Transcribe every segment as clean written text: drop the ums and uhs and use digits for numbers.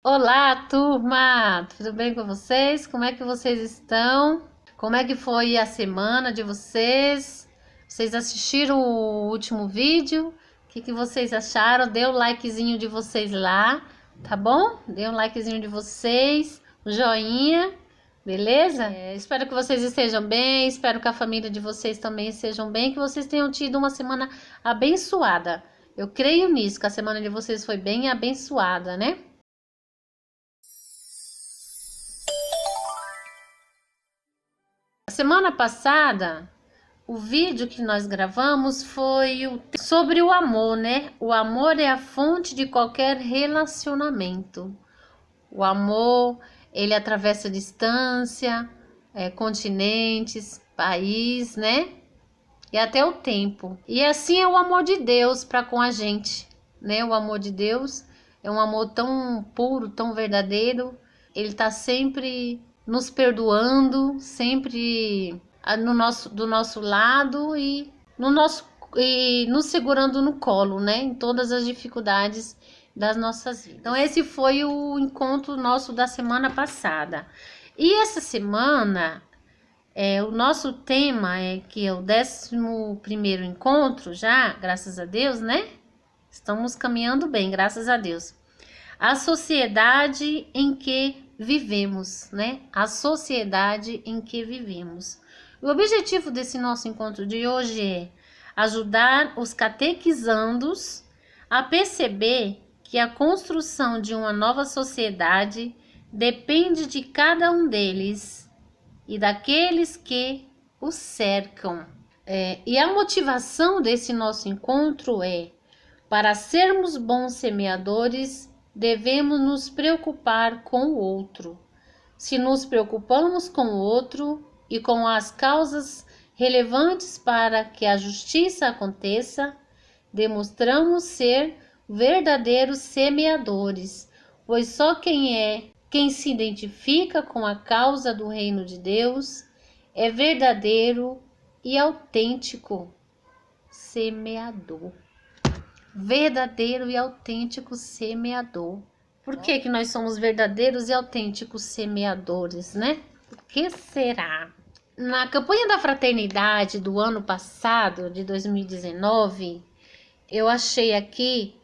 Olá, turma! Tudo bem com vocês? Como é que vocês estão? Como é que foi a semana de vocês? Vocês assistiram o último vídeo? O que vocês acharam? Dê o likezinho de vocês lá, tá bom? Dê um likezinho de vocês, um joinha, beleza? Espero que vocês estejam bem, espero que a família de vocês também estejam bem, que vocês tenham tido uma semana abençoada. Eu creio nisso, que a semana de vocês foi bem abençoada, né? Semana passada, o vídeo que nós gravamos foi sobre o amor, né? O amor é a fonte de qualquer relacionamento. O amor, ele atravessa distância, continentes, país, né? E até o tempo. E assim é o amor de Deus para com a gente, né? O amor de Deus é um amor tão puro, tão verdadeiro. Ele tá sempre nos perdoando, sempre do nosso lado e nos segurando no colo, né? Em todas as dificuldades das nossas vidas. Então esse foi o encontro nosso da semana passada. E essa semana o nosso tema é que é o 11º encontro já, graças a Deus, né? Estamos caminhando bem, graças a Deus. A sociedade em que vivemos, né? A sociedade em que vivemos. O objetivo desse nosso encontro de hoje é ajudar os catequizandos a perceber que a construção de uma nova sociedade depende de cada um deles e daqueles que os cercam. E a motivação desse nosso encontro é: para sermos bons semeadores, devemos nos preocupar com o outro. Se nos preocupamos com o outro e com as causas relevantes para que a justiça aconteça, demonstramos ser verdadeiros semeadores, pois só quem se identifica com a causa do reino de Deus é verdadeiro e autêntico semeador. Verdadeiro e autêntico semeador. Por que nós somos verdadeiros e autênticos semeadores, né? Por que será? Na campanha da fraternidade do ano passado, de 2019, eu achei aqui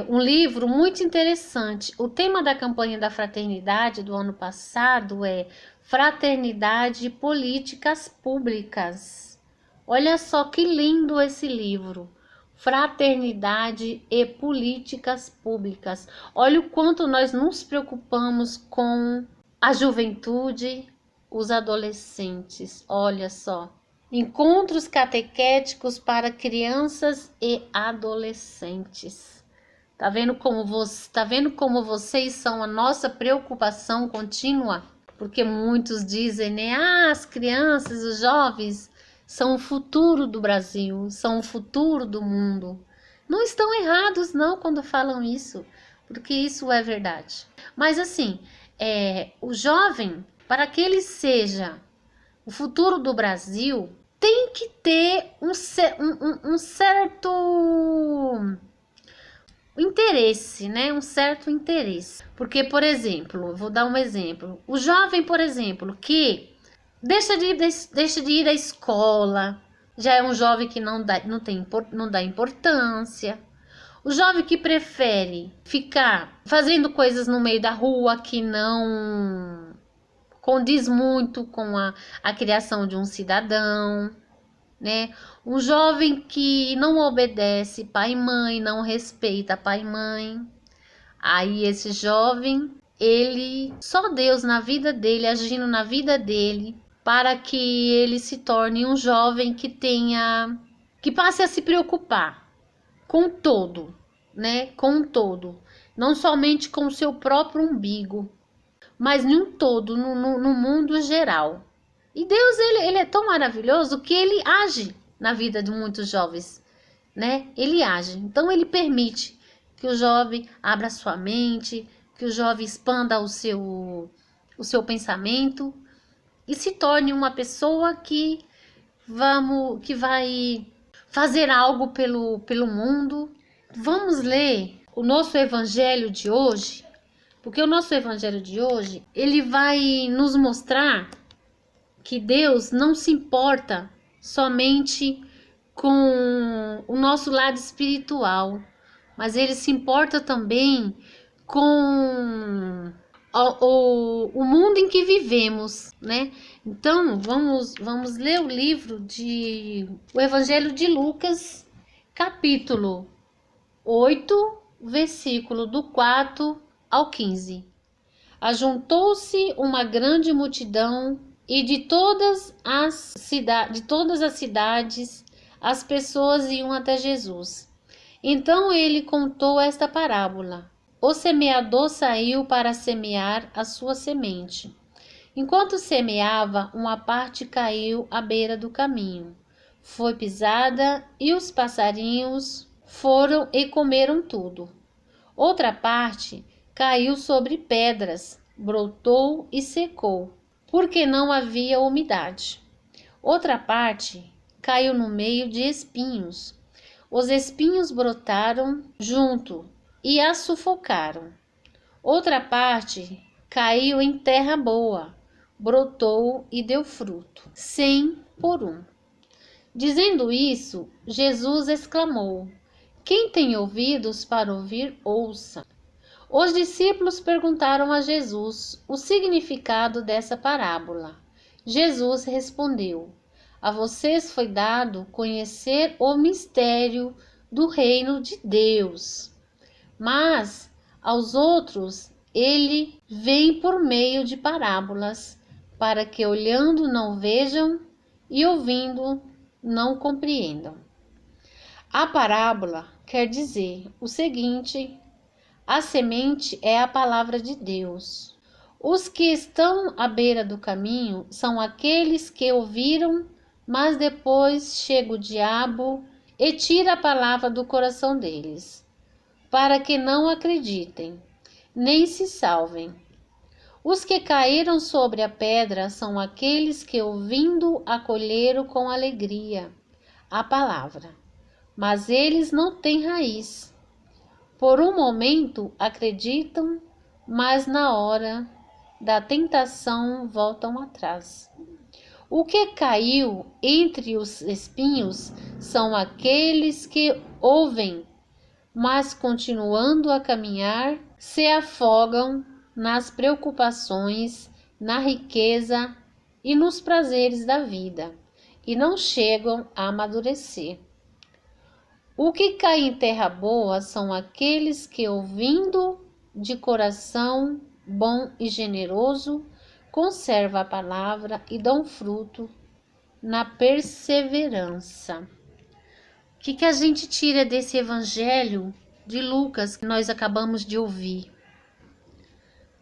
um livro muito interessante. O tema da campanha da fraternidade do ano passado é Fraternidade e Políticas Públicas. Olha só que lindo esse livro. Fraternidade e Políticas Públicas. Olha o quanto nós nos preocupamos com a juventude, os adolescentes. Olha só. Encontros catequéticos para crianças e adolescentes. Tá vendo como vocês são a nossa preocupação contínua? Porque muitos dizem, né? As crianças, os jovens são o futuro do Brasil, são o futuro do mundo. Não estão errados não quando falam isso, porque isso é verdade. Mas assim, o jovem, para que ele seja o futuro do Brasil, tem que ter um certo interesse, né? Um certo interesse. Porque, por exemplo, eu vou dar um exemplo. O jovem, por exemplo, que deixa de ir à escola, já é um jovem que não dá importância. O jovem que prefere ficar fazendo coisas no meio da rua que não condiz muito com a criação de um cidadão, né? Um jovem que não obedece pai e mãe, não respeita pai e mãe. Aí esse jovem, só Deus na vida dele, agindo na vida dele, para que ele se torne um jovem que passe a se preocupar com todo, né? Com todo, não somente com o seu próprio umbigo, mas num todo, no mundo geral. E Deus, ele é tão maravilhoso que ele age na vida de muitos jovens, né? Ele age. Então, ele permite que o jovem abra sua mente, que o jovem expanda o seu pensamento e se torne uma pessoa que vai fazer algo pelo mundo. Vamos ler o nosso evangelho de hoje, Porque o nosso evangelho de hoje, ele vai nos mostrar que Deus não se importa somente com o nosso lado espiritual, mas ele se importa também com o mundo em que vivemos, né? Então, vamos ler o Evangelho de Lucas, capítulo 8, versículo do 4 ao 15. Ajuntou-se uma grande multidão e de todas as cidades as pessoas iam até Jesus. Então ele contou esta parábola. O semeador saiu para semear a sua semente. Enquanto semeava, uma parte caiu à beira do caminho. Foi pisada e os passarinhos foram e comeram tudo. Outra parte caiu sobre pedras, brotou e secou, porque não havia umidade. Outra parte caiu no meio de espinhos. Os espinhos brotaram junto e a sufocaram. Outra parte caiu em terra boa, brotou e deu fruto, 100 por 1. Dizendo isso, Jesus exclamou: Quem tem ouvidos para ouvir, ouça. Os discípulos perguntaram a Jesus o significado dessa parábola. Jesus respondeu: A vocês foi dado conhecer o mistério do reino de Deus, mas aos outros ele vem por meio de parábolas, para que olhando não vejam e ouvindo não compreendam. A parábola quer dizer o seguinte: a semente é a palavra de Deus. Os que estão à beira do caminho são aqueles que ouviram, mas depois chega o diabo e tira a palavra do coração deles, para que não acreditem, nem se salvem. Os que caíram sobre a pedra são aqueles que, ouvindo, acolheram com alegria a palavra, mas eles não têm raiz. Por um momento acreditam, mas na hora da tentação voltam atrás. O que caiu entre os espinhos são aqueles que ouvem, mas continuando a caminhar, se afogam nas preocupações, na riqueza e nos prazeres da vida, e não chegam a amadurecer. O que cai em terra boa são aqueles que, ouvindo de coração bom e generoso, conservam a palavra e dão fruto na perseverança. O que a gente tira desse evangelho de Lucas que nós acabamos de ouvir?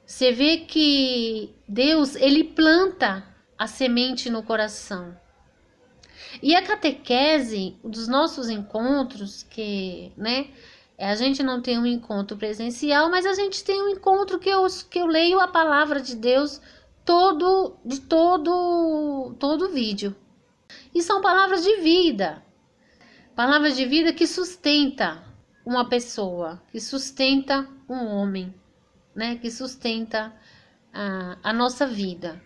Você vê que Deus, ele planta a semente no coração. E a catequese dos nossos encontros, que, né, a gente não tem um encontro presencial, mas a gente tem um encontro que eu leio a palavra de Deus todo vídeo. E são palavras de vida que sustenta uma pessoa, que sustenta um homem, né, que sustenta a nossa vida.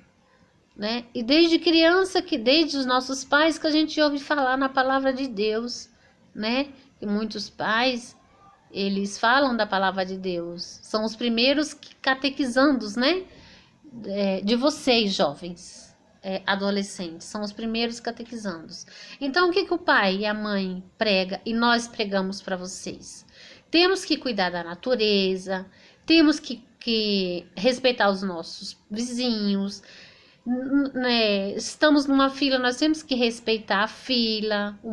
Né? E desde criança, desde os nossos pais, que a gente ouve falar na palavra de Deus, né? E muitos pais, eles falam da palavra de Deus, são os primeiros catequizandos, né? De vocês, jovens, adolescentes, são os primeiros catequizandos. Então, o que o pai e a mãe prega e nós pregamos para vocês? Temos que cuidar da natureza, temos que respeitar os nossos vizinhos, né? Estamos numa fila, nós temos que respeitar a fila, o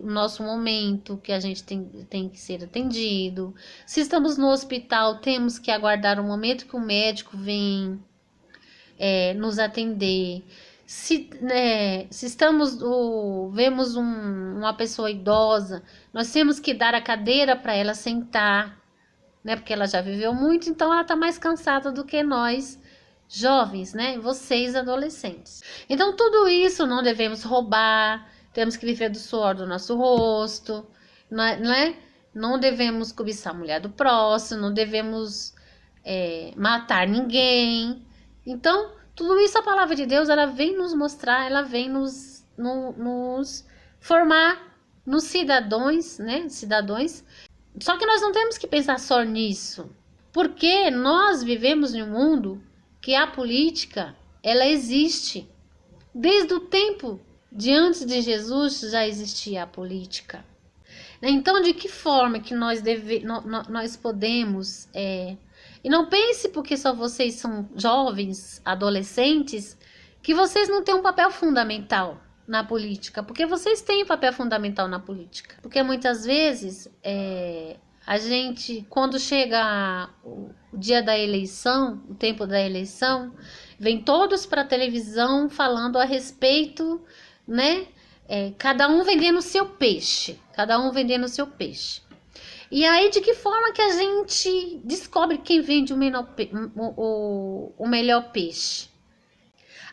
nosso momento que a gente tem que ser atendido. Se estamos no hospital, temos que aguardar o momento que o médico vem nos atender. Se vemos uma pessoa idosa, nós temos que dar a cadeira para ela sentar, né? Porque ela já viveu muito, então ela está mais cansada do que nós, jovens, né? Vocês, adolescentes. Então, tudo isso não devemos roubar, temos que viver do suor do nosso rosto, não é? Não devemos cobiçar a mulher do próximo, não devemos matar ninguém. Então, tudo isso a palavra de Deus, ela vem nos mostrar, ela vem nos formar nos cidadãos, né? Cidadãos. Só que nós não temos que pensar só nisso, porque nós vivemos em um mundo que a política, ela existe. Desde o tempo de antes de Jesus já existia a política. Então, de que forma que nós podemos... E não pense porque só vocês são jovens, adolescentes, que vocês não têm um papel fundamental na política. Porque vocês têm um papel fundamental na política. Porque muitas vezes, a gente, quando chega o dia da eleição, o tempo da eleição, vem todos para a televisão falando a respeito, né? Cada um vendendo o seu peixe. Cada um vendendo o seu peixe. E aí, de que forma que a gente descobre quem vende o melhor peixe?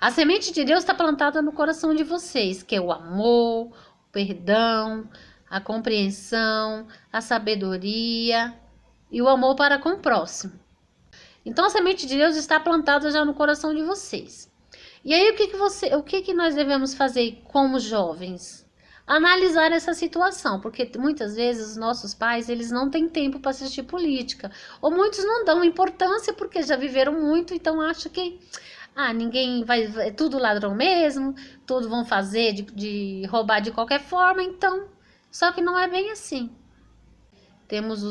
A semente de Deus está plantada no coração de vocês, que é o amor, o perdão, a compreensão, a sabedoria e o amor para com o próximo. Então, a semente de Deus está plantada já no coração de vocês. E aí, o que nós devemos fazer como jovens? Analisar essa situação, porque muitas vezes os nossos pais, eles não têm tempo para assistir política, ou muitos não dão importância porque já viveram muito, então acham que ninguém vai, é tudo ladrão mesmo, tudo vão fazer de roubar de qualquer forma, então, só que não é bem assim. Temos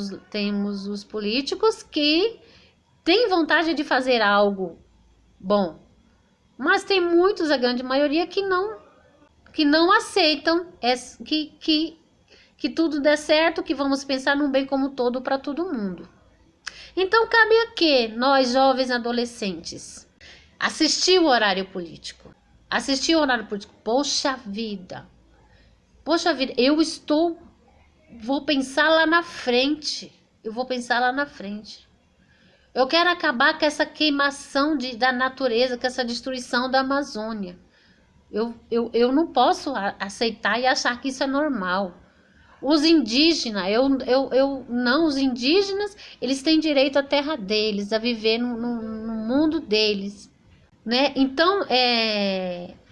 os políticos que têm vontade de fazer algo bom, mas tem muitos, a grande maioria, que não aceitam que tudo dê certo, que vamos pensar num bem como todo para todo mundo. Então, cabe a que nós, jovens adolescentes, assistir o horário político. Poxa vida, vou pensar lá na frente. Eu quero acabar com essa queimação da natureza, com essa destruição da Amazônia. Eu não posso aceitar e achar que isso é normal. Os indígenas, os indígenas, eles têm direito à terra deles, a viver no mundo deles, né? Então,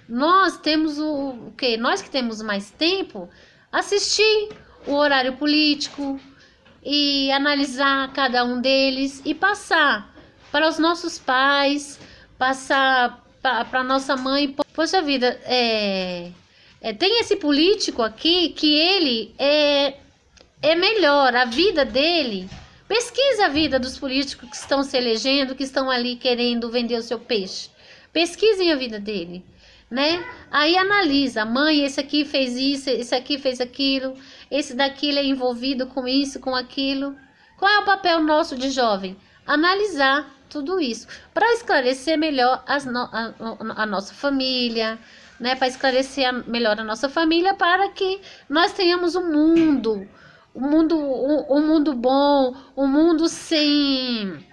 nós temos o quê? Nós que temos mais tempo, assistir o horário político e analisar cada um deles e passar para os nossos pais, passar para nossa mãe. Poxa vida, tem esse político aqui que ele é melhor, a vida dele. Pesquisa a vida dos políticos que estão se elegendo, que estão ali querendo vender o seu peixe. Pesquisem a vida dele, né? Aí analisa, mãe, esse aqui fez isso, esse aqui fez aquilo, esse daqui é envolvido com isso, com aquilo. Qual é o papel nosso de jovem? Analisar tudo isso, para esclarecer melhor a nossa família, né? Para esclarecer melhor a nossa família, para que nós tenhamos um mundo bom, um mundo sem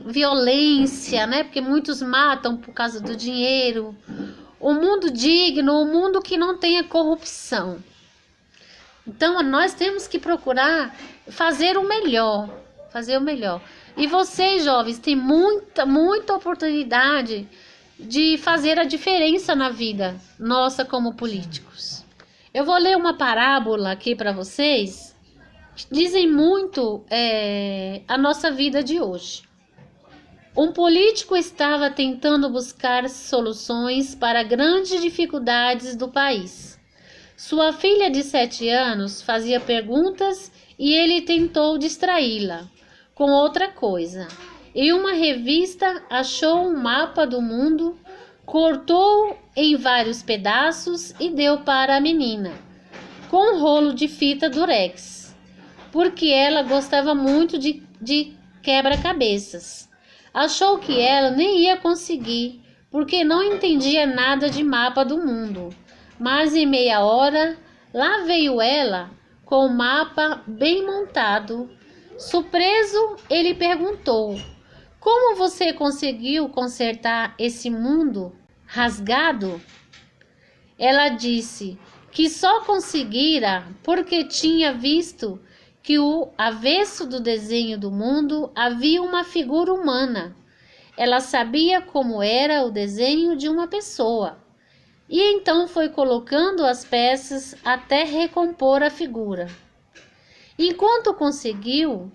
violência, né? Porque muitos matam por causa do dinheiro. Um mundo digno, um mundo que não tenha corrupção. Então, nós temos que procurar fazer o melhor. E vocês, jovens, têm muita oportunidade de fazer a diferença na vida nossa como políticos. Eu vou ler uma parábola aqui para vocês, que dizem muito a nossa vida de hoje. Um político estava tentando buscar soluções para grandes dificuldades do país. Sua filha de 7 anos fazia perguntas e ele tentou distraí-la com outra coisa. Em uma revista, achou um mapa do mundo, cortou em vários pedaços e deu para a menina, com um rolo de fita durex, porque ela gostava muito de quebra-cabeças. Achou que ela nem ia conseguir, porque não entendia nada de mapa do mundo. Mas em meia hora, lá veio ela, com o mapa bem montado. Surpreso, ele perguntou: como você conseguiu consertar esse mundo rasgado? Ela disse que só conseguira porque tinha visto que o avesso do desenho do mundo havia uma figura humana. Ela sabia como era o desenho de uma pessoa, e então foi colocando as peças até recompor a figura. Enquanto conseguiu,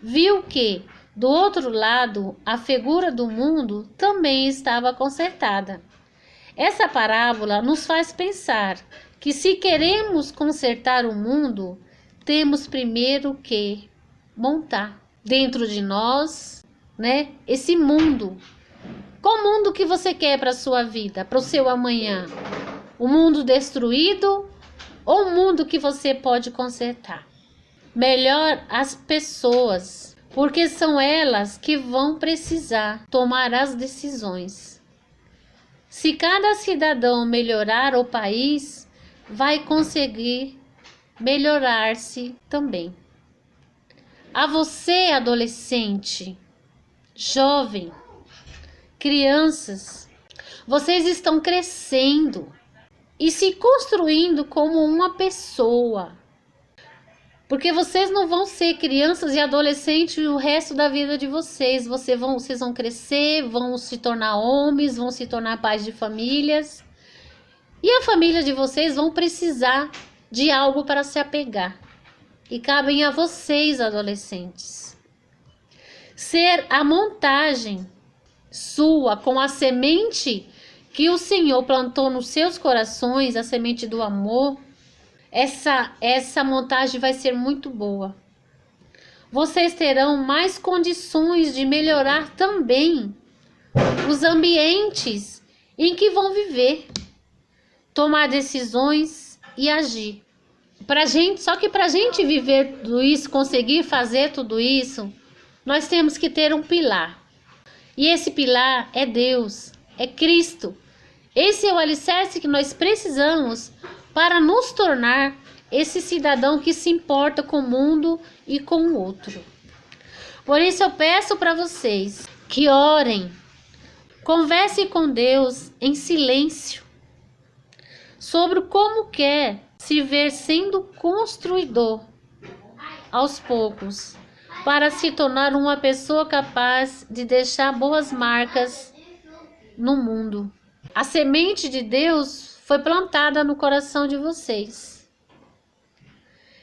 viu que, do outro lado, a figura do mundo também estava consertada. Essa parábola nos faz pensar que, se queremos consertar o mundo, temos primeiro que montar dentro de nós, esse mundo. Qual mundo que você quer para a sua vida, para o seu amanhã? O mundo destruído ou o mundo que você pode consertar? Melhor as pessoas, porque são elas que vão precisar tomar as decisões. Se cada cidadão melhorar o país, vai conseguir melhorar-se também. A você, adolescente, jovem, crianças, vocês estão crescendo e se construindo como uma pessoa. Porque vocês não vão ser crianças e adolescentes o resto da vida de vocês. Vocês vão crescer, vão se tornar homens, vão se tornar pais de famílias. E a família de vocês vão precisar de algo para se apegar. E cabem a vocês, adolescentes, ser a montagem sua com a semente que o Senhor plantou nos seus corações, a semente do amor. Essa montagem vai ser muito boa. Vocês terão mais condições de melhorar também os ambientes em que vão viver, tomar decisões e agir. Só que para a gente viver tudo isso, conseguir fazer tudo isso, nós temos que ter um pilar. E esse pilar é Deus, é Cristo. Esse é o alicerce que nós precisamos para nos tornar esse cidadão que se importa com o mundo e com o outro. Por isso eu peço para vocês que orem, conversem com Deus em silêncio sobre como quer se ver sendo construidor aos poucos, para se tornar uma pessoa capaz de deixar boas marcas no mundo. A semente de Deus foi plantada no coração de vocês.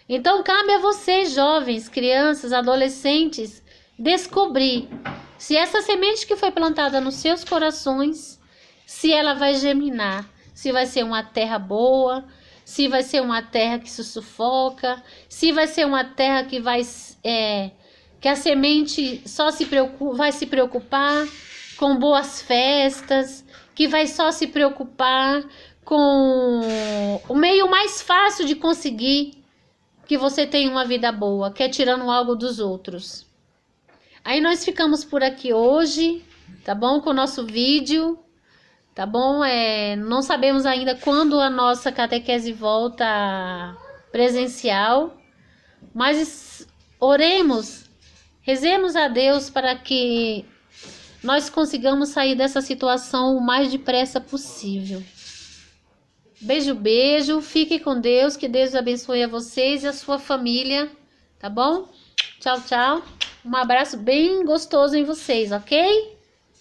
Então cabe a vocês, jovens, crianças, adolescentes, descobrir se essa semente que foi plantada nos seus corações, se ela vai germinar, se vai ser uma terra boa, se vai ser uma terra que se sufoca, se vai ser uma terra que que a semente vai se preocupar com boas festas, que vai só se preocupar com o meio mais fácil de conseguir que você tenha uma vida boa, que é tirando algo dos outros. Aí nós ficamos por aqui hoje, tá bom? Com o nosso vídeo, tá bom? Não sabemos ainda quando a nossa catequese volta presencial, mas oremos, rezemos a Deus para que nós consigamos sair dessa situação o mais depressa possível. Beijo, beijo. Fique com Deus. Que Deus abençoe a vocês e a sua família. Tá bom? Tchau, tchau. Um abraço bem gostoso em vocês, ok?